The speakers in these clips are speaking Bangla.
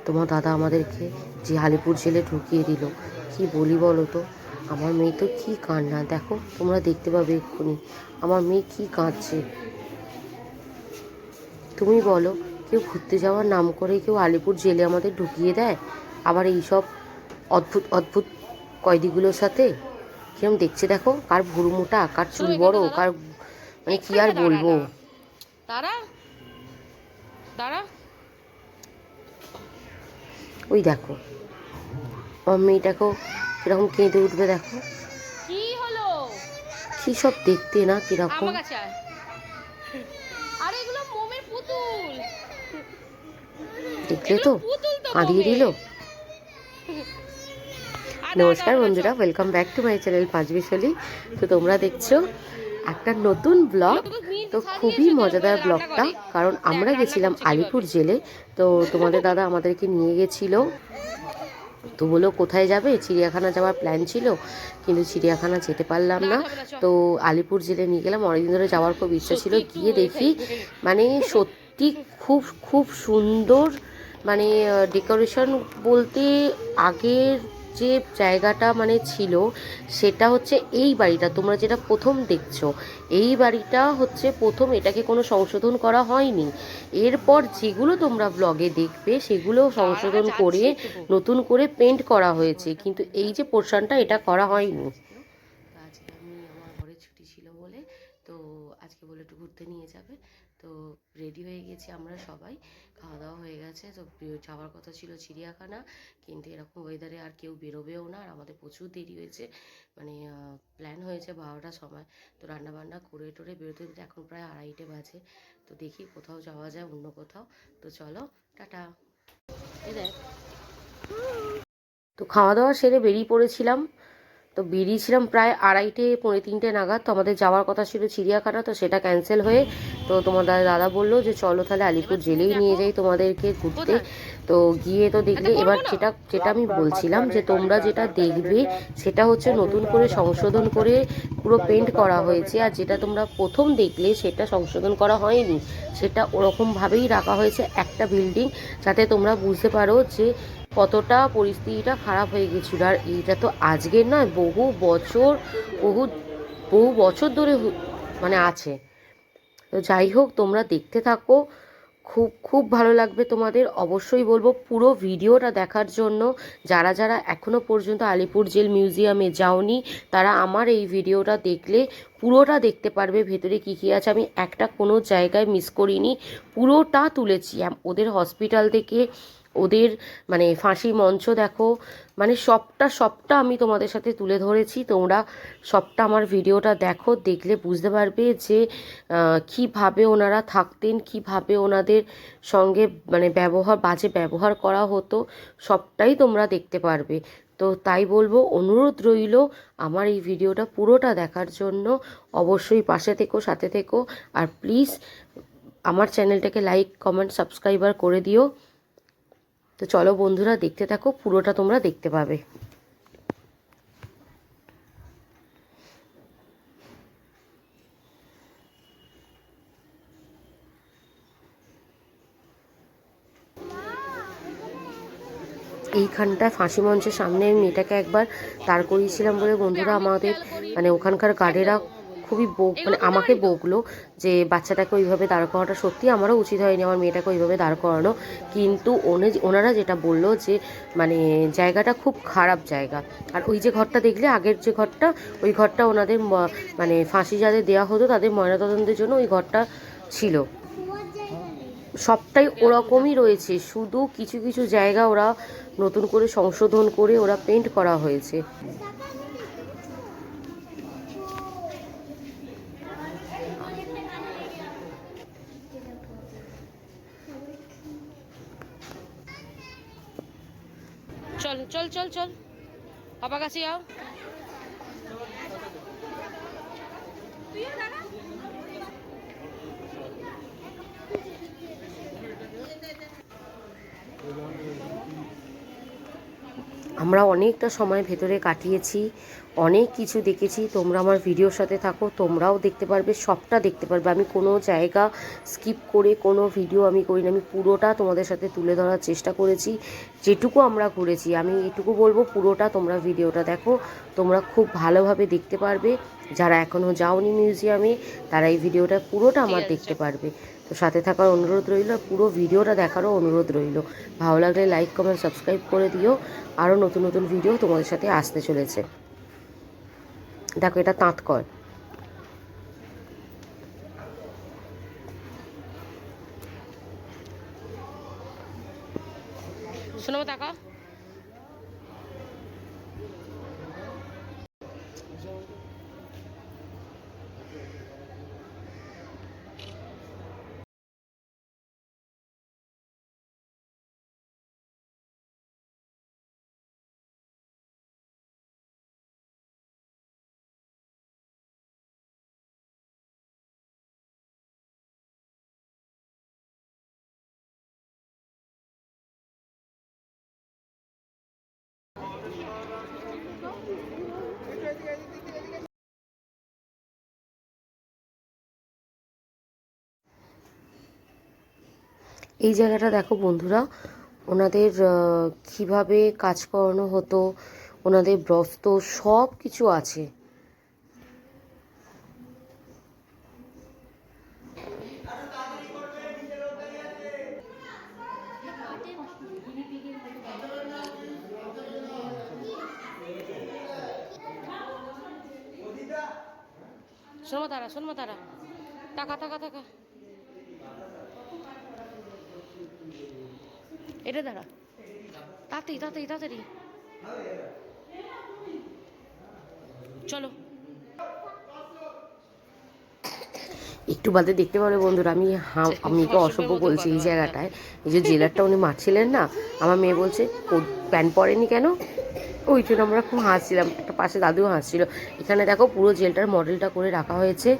তোমার দাদা আমাদেরকে যে আলিপুর জেলে ঢুকিয়ে দিল। কি বলি বলো তো, আমার মেয়ে তো কী কান্না, দেখো তোমরা দেখতে পাবে এক্ষুনি আমার মেয়ে কী কাঁদছে। তুমি বলো, কেউ ঘুরতে যাওয়ার নাম করে কেউ আলিপুর জেলে আমাদের ঢুকিয়ে দেয়, আবার এই সব অদ্ভুত অদ্ভুত কয়েদিগুলোর সাথে। কিরম দেখছে দেখো, কার ভুরু মোটা, কার চুল বড়, কার মানে কি আর বলবো। ওই দেখো আমার মেয়েটাকেও কিরকম কেঁদে উঠবে, দেখো কি হলো, কি সব দেখতে না কিরকম। আরে এগুলো মোমের পুতুল, দেখলে তো কাঁদিয়ে দিল। নমস্কার বন্ধুরা, welcome back to my channel Panchbishali. তো তোমরা দেখছো একটা নতুন ব্লগ। তো খুবই মজাদার ব্লগটা, কারণ আমরা গেছিলাম আলিপুর জেলে। তো তোমাদের দাদা আমাদেরকে নিয়ে গেছিলো। তো বলো কোথায় যাবে, চিড়িয়াখানা যাওয়ার প্ল্যান ছিল, কিন্তু চিড়িয়াখানা যেতে পারলাম না। তো আলিপুর জেলে নিয়ে গেলাম, অনেকদিন ধরে যাওয়ার খুব ইচ্ছা ছিল। গিয়ে দেখি মানে সত্যি খুব খুব সুন্দর, মানে ডেকোরেশন বলতে আগের যে জায়গাটা মানে ছিল সেটা হচ্ছে এই বাড়িটা তোমরা যেটা প্রথম দেখছো, এই বাড়িটা হচ্ছে প্রথম, এটাকে কোনো সংশোধন করা হয়নি। এরপর যেগুলো তোমরা ব্লগে দেখবে সেগুলো সংশোধন করে নতুন করে পেন্ট করা হয়েছে, কিন্তু এই যে পোর্শনটা এটা করা হয়নি। আজকে আমি আমার ঘরে ছুটি ছিল বলে, তো আজকে বলে একটু ঘুরতে নিয়ে যাবে। তো রেডি হয়ে গেছি আমরা সবাই, খাওয়া দাওয়া হয়ে গেছে। তো যাওয়ার কথা ছিল চিড়িয়াখানা, কিন্তু এরকম ওয়েদারে আর কেউ বেরোবেও না, আর আমাদের প্রচুর দেরি হয়েছে। মানে প্ল্যান হয়েছে 12টার সময়, তো রান্নাবান্না করে টোরে বেরোতে বেরোতে এখন প্রায় 2:30 বাজে। তো দেখি কোথাও যাওয়া যায় অন্য কোথাও। তো চলো টাটা। এই দেখ, তো খাওয়া দাওয়া সেরে বেরিয়ে পড়েছিলাম। তো বেরিয়েছিলাম প্রায় 2:30 পৌনে 3টে নাগাদ। তো আমাদের যাওয়ার কথা ছিল চিড়িয়াখানা, তো সেটা ক্যান্সেল হয়ে তো তোমাদের দাদা বললো যে চলো তাহলে আলিপুর জেলেই নিয়ে যাই তোমাদেরকে ঘুরতে। তো গিয়ে তো দেখলে, এবার যেটা যেটা আমি বলছিলাম যে তোমরা যেটা দেখবে সেটা হচ্ছে নতুন করে সংশোধন করে পুরো পেন্ট করা হয়েছে, আর যেটা তোমরা প্রথম দেখলে সেটা সংশোধন করা হয়নি, সেটা ওরকমভাবেই রাখা হয়েছে একটা বিল্ডিং, যাতে তোমরা বুঝতে পারো যে কতটা পরিস্থিতিটা খারাপ হয়ে গেছিলো। আর এইটা তো আজকের নয়, বহু বহু বছর ধরে মানে আছে। তো যাই হোক, তোমরা দেখতে থাকো, খুব খুব ভালো লাগবে তোমাদের। অবশ্যই বলবো পুরো ভিডিওটা দেখার জন্য। যারা যারা এখনও পর্যন্ত আলিপুর জেল মিউজিয়ামে যাওনি, তারা আমার এই ভিডিওটা দেখলে পুরোটা দেখতে পারবে ভেতরে কী কী আছে। আমি একটা কোনো জায়গায় মিস করিনি, পুরোটা তুলেছি। ওদের হসপিটাল থেকে ওদের মানে ফাঁসি মঞ্চ দেখো, মানে সবটা সবটা আমি তোমাদের সাথে তুলে ধরেছি। তোমরা সবটা আমার ভিডিওটা দেখো, দেখলে বুঝতে পারবে যে কিভাবে ওনারা থাকতেন, কিভাবে ওনাদের সঙ্গে মানে বাজে ব্যবহার করা হতো, সবটাই তোমরা দেখতে পারবে। তো তাই বলবো, অনুরোধ রইল আমার এই ভিডিওটা পুরোটা দেখার জন্য। অবশ্যই পাশে থেকো, সাথে থেকো, আর প্লিজ আমার চ্যানেলটাকে লাইক কমেন্ট সাবস্ক্রাইবার করে দিও। তো চলো বন্ধুরা, দেখতে থাকো, পুরোটা তোমরা দেখতে পাবে। এইখানটায় ফাঁসি মঞ্চের সামনে আমি মেয়েটাকে একবার দাঁড় করিয়েছিলাম বলে বন্ধুরা আমাদের মানে ওখানকার গার্ডেরা খুবই মানে আমাকে বকলো যে বাচ্চাটাকে ওইভাবে দাঁড় করাটা সত্যি আমারও উচিত হয়নি, আমার মেয়েটাকে ওইভাবে দাঁড় করানো। কিন্তু ওনারা যেটা বললো যে মানে জায়গাটা খুব খারাপ জায়গা। আর ওই যে ঘরটা দেখলে, আগের যে ঘরটা, ওই ঘরটা ওনাদের মানে ফাঁসি যাদের দেওয়া হতো তাদের ময়নাতদন্তের জন্য ওই ঘরটা ছিল। সবটাই ওরকমই রয়েছে, শুধু কিছু কিছু জায়গা ওরা নতুন করে সংশোধন করে ওরা পেন্ট করা হয়েছে। চল চল চল চল, বাবা কাছে যাও। আমরা অনেকটা সময় ভেতরে কাটিয়েছি, অনেক কিছু দেখেছি। তোমরা আমার ভিডিওর সাথে থাকো, তোমরাও দেখতে পারবে, সবটা দেখতে পারবে। আমি কোনো জায়গা স্কিপ করে কোনো ভিডিও আমি করি না, আমি পুরোটা তোমাদের সাথে তুলে ধরার চেষ্টা করেছি। যেটুকু আমরা ঘুরেছি আমি এটুকু বলবো, পুরোটা তোমরা ভিডিওটা দেখো, তোমরা খুব ভালোভাবে দেখতে পারবে। যারা এখনও যাওনি মিউজিয়ামে তারা এই ভিডিওটা পুরোটা ঠিক আমার আছে দেখতে পারবে। তো সাথে থাকার অনুরোধ রইল, পুরো ভিডিওটা দেখারও অনুরোধ রইল। ভালো লাগলে লাইক কমেন্ট সাবস্ক্রাইব করে দিও। আরও নতুন নতুন ভিডিও তোমাদের সাথে আসতে চলেছে। দেখো এটা তাঁতকল। শোনো টাকা। এই জায়গাটা দেখো বন্ধুরা, ওনাদের কিভাবে কাজ করানো হতো, ওনাদের বস্ত্র সব কিছু আছে। শোনো তারা টাকা টাকা টাকা এটা দাঁড়া, তাড়াতাড়ি তাড়াতাড়ি তাড়াতাড়ি চলো। একটু বাদে দেখতে পারবে বন্ধুরা, আমি তো অসভ্যের অসভ্য মতো বলছি কথা এই বার্তা। জায়গাটায়। এই যে জেলারটা উনি মারছিলেন না, আমার মেয়ে বলছে প্যান্ট পরেনি কেন, ওই জন্য আমরা খুব হাসছিলাম, একটা পাশে দাদুও হাসছিল। এখানে দেখো পুরো জেলটার মডেলটা করে রাখা হয়েছে।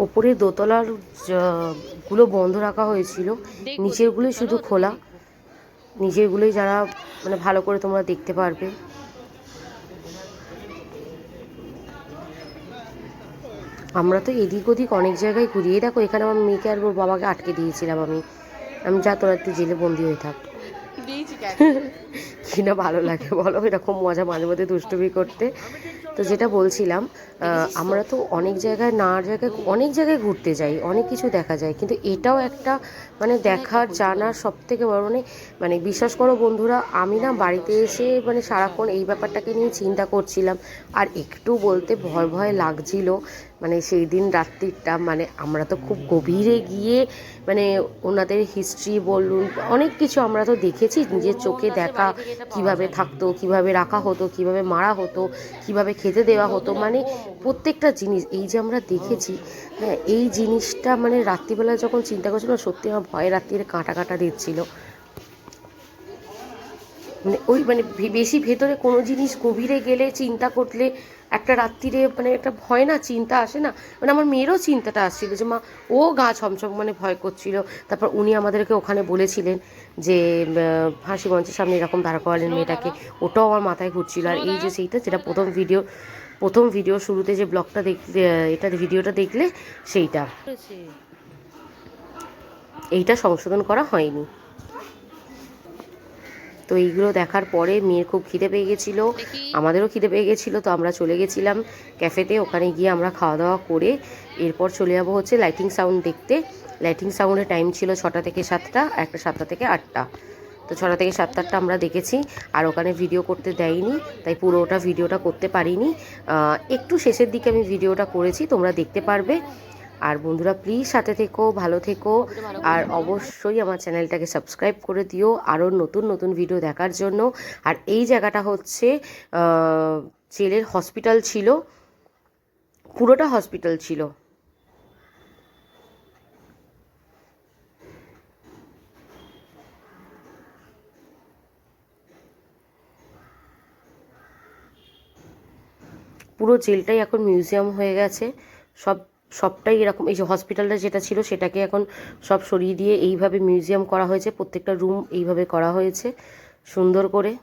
ওপরে দোতলার গুলো বন্ধ রাখা হয়েছিল, দেখবো নিচেরগুলোই চলো শুধু তুমি খোলা। দেখবো। নিজেরগুলোই যারা মানে ভালো করে তোমরা দেখতে পারবে। আমরা তো এদিক ওদিক অনেক জায়গায় ঘুরিয়ে, দেখো এখানে আমার মেয়েকে আর ওর বাবাকে আটকে দিয়েছিলাম আমি। আমি যা তোরা একটু জেলে বন্দি হয়ে থাক। দিয়েছি কেন? কিনা ভালো লাগে বলো এরকম মজা মাঝে মধ্যে দুষ্টুমি করতে। তো যেটা বলছিলাম, দেখেছিস তো? আমরা তো অনেক জায়গায় ঘুরতে যাই, অনেক কিছু দেখা যায়, কিন্তু এটাও একটা মানে দেখার জানার সব থেকে বড় মানে বিশ্বাস করো বন্ধুরা, আমি না বাড়িতে এসে মানে সারাক্ষণ এই ব্যাপারটাকে নিয়ে চিন্তা করছিলাম। আর একটু বলতে ভয় ভয় লাগছিল, মানে সেই দিন রাত্রিটা মানে আমরা তো খুব গভীরে গিয়ে মানে ওনাদের হিস্ট্রি বলুন, অনেক কিছু আমরা তো দেখেছি নিজের চোখে দেখা, কিভাবে থাকতো, কিভাবে রাখা হতো, কিভাবে মারা হতো, কিভাবে খেতে দেওয়া হতো, মানে প্রত্যেকটা জিনিস এই যে আমরা দেখেছি। হ্যাঁ, এই জিনিসটা মানে রাত্রিবেলা যখন চিন্তা করছিলাম, সত্যি আমার ভয়ে রাত্রিরে কাঁটা কাঁটা দিচ্ছিল। মানে ওই মানে বেশি ভেতরে কোনো জিনিস গভীরে গেলে চিন্তা করলে একটা রাত্রিরে মানে একটা ভয় না, চিন্তা আসে না। মানে আমার মেয়েরও চিন্তাটা আসছিল যে মা, ও গা ছমছম মানে ভয় করছিল। তারপর উনি আমাদেরকে ওখানে বলেছিলেন যে ফাঁসি মঞ্চের সামনে এরকম দাঁড় করালেন শোনো মেয়েটাকে, দাঁড়া। ওটাও আমার মাথায় ঘুরছিল। আর শোনো এই যে দাঁড়া। সেইটা যেটা প্রথম ভিডিও শুরুতে যে ব্লগটা দেখলে, এটা ভিডিওটা দেখলে সেইটা, এইটা সংশোধন করা হয়নি। তো এইগুলো দেখার পরে মেয়ের খুব খিদে পেয়ে গেছিলো, দেখি। আমাদেরও খিদে পেয়ে গেছিলো। তো আমরা চলে গেছিলাম ক্যাফেতে, ওখানে গিয়ে আমরা খাওয়া দাওয়া করে এরপর চলে যাবো হচ্ছে লাইটিং সাউন্ড দেখতে। লাইটিং সাউন্ডের টাইম ছিল 6টা থেকে 7টা, একটা 7টা থেকে 8টা। তো 6টা থেকে 7টারটা আমরা দেখেছি। আর ওখানে ভিডিও করতে দেয়নি, তাই পুরোটা ভিডিওটা করতে পারিনি। একটু শেষের দিকে আমি ভিডিওটা করেছি, তোমরা দেখতে পারবে। আর বন্ধুরা প্লিজ সাথে থেকো, ভালো থেকো। আর অবশ্যই আমার চ্যানেলটাকে সাবস্ক্রাইব করে দিও আরও নতুন নতুন ভিডিও দেখার জন্য। আর এই জায়গাটা হচ্ছে জেলের হসপিটাল ছিল, পুরোটা হসপিটাল ছিল। পুরো জেলটাই এখন মিউজিয়াম হয়ে গেছে, সব সবটাই এরকম, এই যে হসপিটালটা যেটা ছিল সেটাকে এখন সব সরিয়ে দিয়ে এইভাবে মিউজিয়াম করা হয়েছে, প্রত্যেকটা রুম এইভাবে করা হয়েছে সুন্দর করে।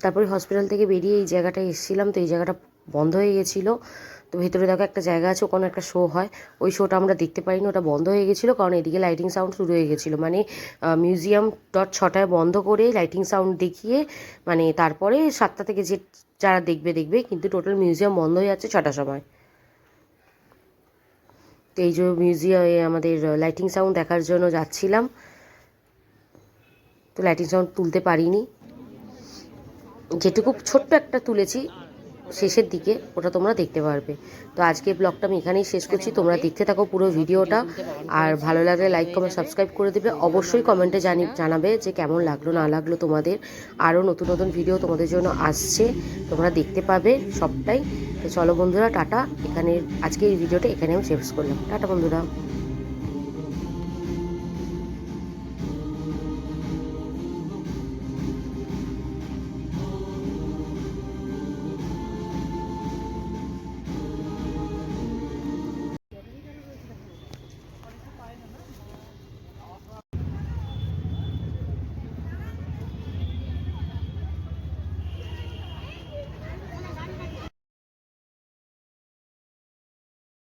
তারপরে হসপিটাল থেকে বেরিয়ে এই জায়গাটায় এসেছিলাম, তো এই জায়গাটা বন্ধ হয়ে গেছিলো। তো ভেতরে দেখো একটা জায়গা আছে, ওখানে একটা শো হয়, ওই শোটা আমরা দেখতে পারিনি, ওটা বন্ধ হয়ে গেছিলো কারণ এদিকে লাইটিং সাউন্ড শুরু হয়ে গেছিলো। মানে মিউজিয়াম 6টায় বন্ধ করে লাইটিং সাউন্ড দেখিয়ে মানে তারপরে 7টা থেকে যে যারা দেখবে দেখবে, কিন্তু টোটাল মিউজিয়াম বন্ধ হয়ে যাচ্ছে 6টার সময়। তো এই যে মিউজিয়ামে আমাদের লাইটিং সাউন্ড দেখার জন্য যাচ্ছিলাম, তো লাইটিং সাউন্ড তুলতে পারিনি, যেটুকু ছোট্ট একটা তুলেছি শেষের দিকে, ওটা তোমরা দেখতে পারবে। তো আজকে ব্লগটা আমি এখানেই শেষ করছি, তোমরা দেখতে থাকো পুরো ভিডিওটা, আর ভালো লাগলে লাইক কমেন্ট সাবস্ক্রাইব করে দেবে। অবশ্যই কমেন্টে জানাবে যে কেমন লাগলো না লাগলো তোমাদের। আরও নতুন নতুন ভিডিও তোমাদের জন্য আসছে, তোমরা দেখতে পাবে সবটাই। তো চলো বন্ধুরা, টাটা। এখানে আজকে এই ভিডিওটা এখানে আমি শেষ করলাম। টাটা বন্ধুরা।